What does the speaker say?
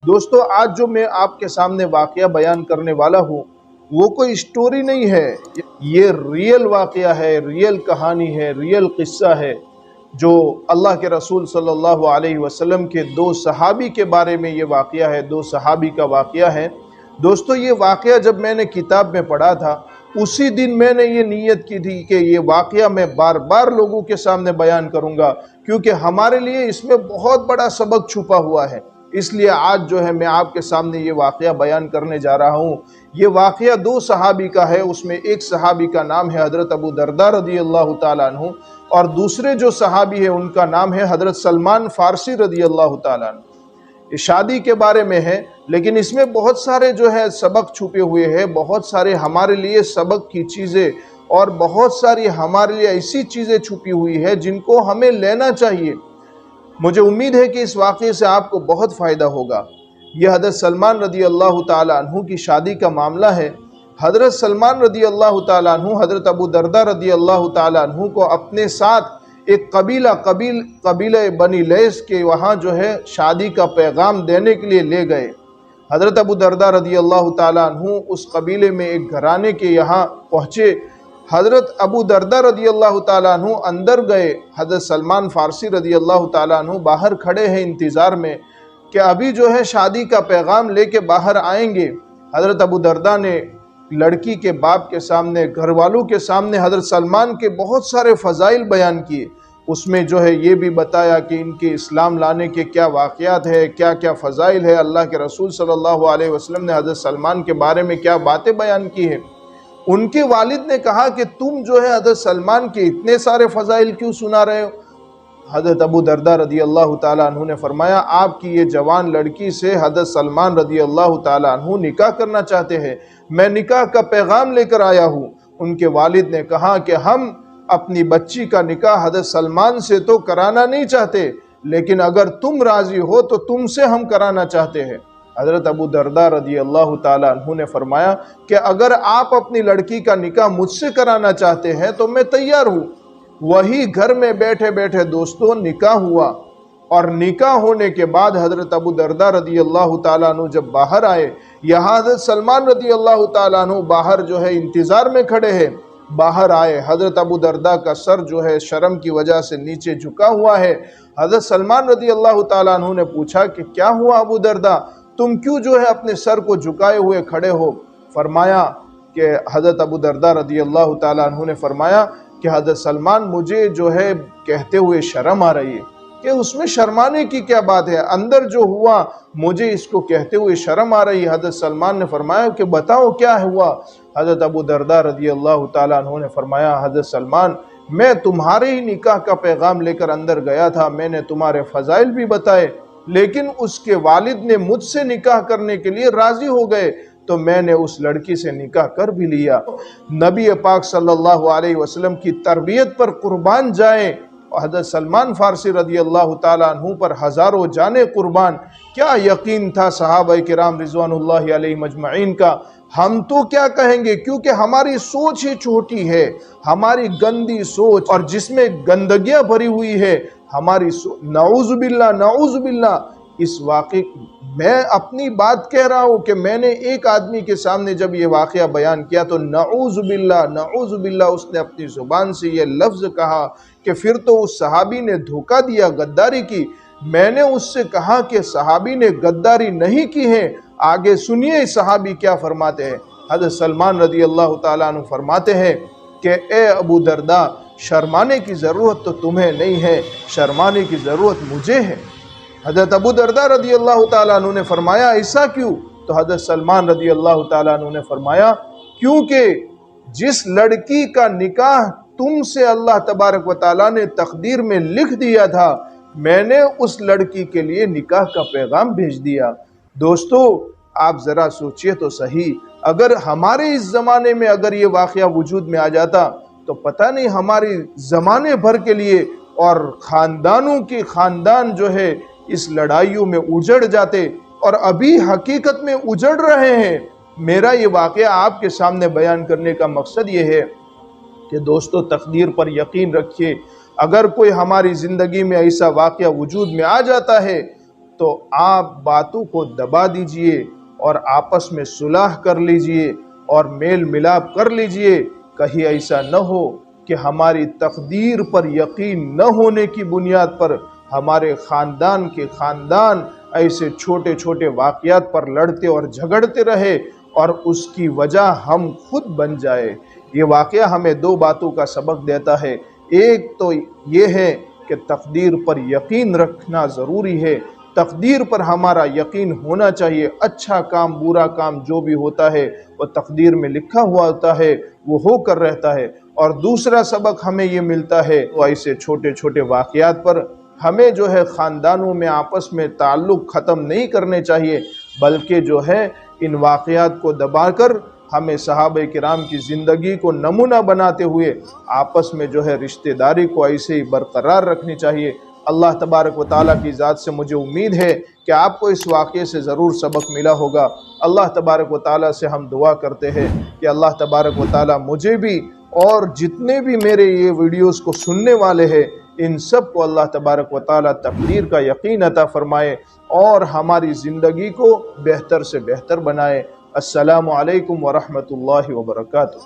دوستو آج جو میں آپ کے سامنے واقعہ بیان کرنے والا ہوں وہ کوئی اسٹوری نہیں ہے، یہ ریئل واقعہ ہے، ریئل کہانی ہے، ریئل قصہ ہے جو اللہ کے رسول صلی اللہ علیہ وسلم کے دو صحابی کے بارے میں یہ واقعہ ہے، دو صحابی کا واقعہ ہے۔ دوستو یہ واقعہ جب میں نے کتاب میں پڑھا تھا اسی دن میں نے یہ نیت کی تھی کہ یہ واقعہ میں بار بار لوگوں کے سامنے بیان کروں گا، کیونکہ ہمارے لیے اس میں بہت بڑا سبق چھپا ہوا ہے۔ اس لیے آج جو ہے میں آپ کے سامنے یہ واقعہ بیان کرنے جا رہا ہوں۔ یہ واقعہ دو صحابی کا ہے، اس میں ایک صحابی کا نام ہے حضرت ابو درداء رضی اللہ تعالیٰ عنہ، اور دوسرے جو صحابی ہیں ان کا نام ہے حضرت سلمان فارسی رضی اللہ تعالیٰ عنہ۔ یہ شادی کے بارے میں ہے، لیکن اس میں بہت سارے جو ہے سبق چھپے ہوئے ہیں، بہت سارے ہمارے لیے سبق کی چیزیں اور بہت ساری ہمارے لیے ایسی چیزیں چھپی ہوئی ہے جن کو ہمیں لینا چاہیے۔ مجھے امید ہے کہ اس واقعے سے آپ کو بہت فائدہ ہوگا۔ یہ حضرت سلمان رضی اللہ تعالیٰ عنہ کی شادی کا معاملہ ہے۔ حضرت سلمان رضی اللہ تعالیٰ عنہ حضرت ابو درداء رضی اللہ تعالیٰ عنہ کو اپنے ساتھ ایک قبیلہ بنی لیث کے وہاں جو ہے شادی کا پیغام دینے کے لیے لے گئے۔ حضرت ابو درداء رضی اللہ تعالیٰ عنہ اس قبیلے میں ایک گھرانے کے یہاں پہنچے۔ حضرت ابو درداء رضی اللہ تعالیٰ عنہ اندر گئے، حضرت سلمان فارسی رضی اللہ تعالیٰ عنہ باہر کھڑے ہیں انتظار میں کہ ابھی جو ہے شادی کا پیغام لے کے باہر آئیں گے۔ حضرت ابو درداء نے لڑکی کے باپ کے سامنے، گھر والوں کے سامنے حضرت سلمان کے بہت سارے فضائل بیان کیے۔ اس میں جو ہے یہ بھی بتایا کہ ان کے اسلام لانے کے کیا واقعات ہے، کیا کیا فضائل ہے، اللہ کے رسول صلی اللہ علیہ وسلم نے حضرت سلمان کے بارے میں کیا باتیں بیان کی ہیں۔ ان کے والد نے کہا کہ تم جو ہے حضرت سلمان کے اتنے سارے فضائل کیوں سنا رہے ہو؟ حضرت ابو درداء رضی اللہ تعالیٰ عنہ نے فرمایا آپ کی یہ جوان لڑکی سے حضرت سلمان رضی اللہ تعالیٰ عنہ نکاح کرنا چاہتے ہیں، میں نکاح کا پیغام لے کر آیا ہوں۔ ان کے والد نے کہا کہ ہم اپنی بچی کا نکاح حضرت سلمان سے تو کرانا نہیں چاہتے، لیکن اگر تم راضی ہو تو تم سے ہم کرانا چاہتے ہیں۔ حضرت ابو درداء رضی اللہ تعالیٰ عنہ نے فرمایا کہ اگر آپ اپنی لڑکی کا نکاح مجھ سے کرانا چاہتے ہیں تو میں تیار ہوں۔ وہی گھر میں بیٹھے بیٹھے دوستوں نکاح ہوا، اور نکاح ہونے کے بعد حضرت ابو درداء رضی اللہ تعالیٰ عنہ جب باہر آئے، یہاں حضرت سلمان رضی اللہ تعالیٰ عنہ باہر جو ہے انتظار میں کھڑے ہیں۔ باہر آئے، حضرت ابو درداء کا سر جو ہے شرم کی وجہ سے نیچے جھکا ہوا ہے۔ حضرت سلمان رضی اللہ تعالیٰ عنہ نے پوچھا کہ کیا ہوا ابو درداء، تم کیوں جو ہے اپنے سر کو جھکائے ہوئے کھڑے ہو؟ فرمایا کہ حضرت ابو درداء رضی اللہ تعالیٰ عنہ نے فرمایا کہ حضرت سلمان مجھے جو ہے کہتے ہوئے شرم آ رہی ہے۔ کہ اس میں شرمانے کی کیا بات ہے، اندر جو ہوا مجھے اس کو کہتے ہوئے شرم آ رہی ہے۔ حضرت سلمان نے فرمایا کہ بتاؤ کیا ہوا؟ حضرت ابو درداء رضی اللہ تعالیٰ عنہ نے فرمایا حضرت سلمان میں تمہارے ہی نکاح کا پیغام لے کر اندر گیا تھا، میں نے تمہارے فضائل بھی بتائے، لیکن اس کے والد نے مجھ سے نکاح کرنے کے لیے راضی ہو گئے تو میں نے اس لڑکی سے نکاح کر بھی لیا۔ نبی پاک صلی اللہ علیہ وسلم کی تربیت پر قربان جائیں، اور حضرت سلمان فارسی رضی اللہ تعالیٰ عنہ پر ہزاروں جانیں قربان۔ کیا یقین تھا صحابہ کرام رضوان اللہ علیہ مجمعین کا، ہم تو کیا کہیں گے، کیونکہ ہماری سوچ ہی چھوٹی ہے، ہماری گندی سوچ اور جس میں گندگیاں بھری ہوئی ہے ہماری نعوذ باللہ نعوذ باللہ۔ اس واقعے میں اپنی بات کہہ رہا ہوں کہ میں نے ایک آدمی کے سامنے جب یہ واقعہ بیان کیا تو نعوذ باللہ اس نے اپنی زبان سے یہ لفظ کہا کہ پھر تو اس صحابی نے دھوکہ دیا، غداری کی۔ میں نے اس سے کہا کہ صحابی نے غداری نہیں کی ہے۔ آگے سنیے صحابی کیا فرماتے ہیں۔ حضرت سلمان رضی اللہ تعالیٰ عنہ فرماتے ہیں کہ اے ابو درداء شرمانے کی ضرورت تو تمہیں نہیں ہے، شرمانے کی ضرورت مجھے ہے۔ حضرت ابو درداء رضی اللہ تعالیٰ عنہ نے فرمایا ایسا کیوں؟ تو حضرت سلمان رضی اللہ تعالیٰ عنہ نے فرمایا کیونکہ جس لڑکی کا نکاح تم سے اللہ تبارک و تعالیٰ نے تقدیر میں لکھ دیا تھا، میں نے اس لڑکی کے لیے نکاح کا پیغام بھیج دیا۔ دوستو آپ ذرا سوچئے تو صحیح، اگر ہمارے اس زمانے میں اگر یہ واقعہ وجود میں آ جاتا تو پتہ نہیں ہماری زمانے بھر کے لیے اور خاندانوں کی خاندان جو ہے اس لڑائیوں میں اجڑ جاتے، اور ابھی حقیقت میں اجڑ رہے ہیں۔ میرا یہ واقعہ آپ کے سامنے بیان کرنے کا مقصد یہ ہے کہ دوستو تقدیر پر یقین رکھیے۔ اگر کوئی ہماری زندگی میں ایسا واقعہ وجود میں آ جاتا ہے تو آپ باتوں کو دبا دیجئے اور آپس میں صلح کر لیجئے اور میل ملاپ کر لیجئے۔ کہیں ایسا نہ ہو کہ ہماری تقدیر پر یقین نہ ہونے کی بنیاد پر ہمارے خاندان کے خاندان ایسے چھوٹے چھوٹے واقعات پر لڑتے اور جھگڑتے رہے اور اس کی وجہ ہم خود بن جائے۔ یہ واقعہ ہمیں دو باتوں کا سبق دیتا ہے۔ ایک تو یہ ہے کہ تقدیر پر یقین رکھنا ضروری ہے، تقدیر پر ہمارا یقین ہونا چاہیے۔ اچھا کام برا کام جو بھی ہوتا ہے وہ تقدیر میں لکھا ہوا ہوتا ہے، وہ ہو کر رہتا ہے۔ اور دوسرا سبق ہمیں یہ ملتا ہے وہ ایسے چھوٹے چھوٹے واقعات پر ہمیں جو ہے خاندانوں میں آپس میں تعلق ختم نہیں کرنے چاہیے، بلکہ جو ہے ان واقعات کو دبا کر ہمیں صحابہ کرام کی زندگی کو نمونہ بناتے ہوئے آپس میں جو ہے رشتہ داری کو ایسے ہی برقرار رکھنی چاہیے۔ اللہ تبارک و تعالیٰ کی ذات سے مجھے امید ہے کہ آپ کو اس واقعے سے ضرور سبق ملا ہوگا۔ اللہ تبارک و تعالیٰ سے ہم دعا کرتے ہیں کہ اللہ تبارک و تعالیٰ مجھے بھی اور جتنے بھی میرے یہ ویڈیوز کو سننے والے ہیں ان سب کو اللہ تبارک و تعالیٰ تقدیر کا یقین عطا فرمائے اور ہماری زندگی کو بہتر سے بہتر بنائے۔ السلام علیکم ورحمۃ اللہ وبرکاتہ۔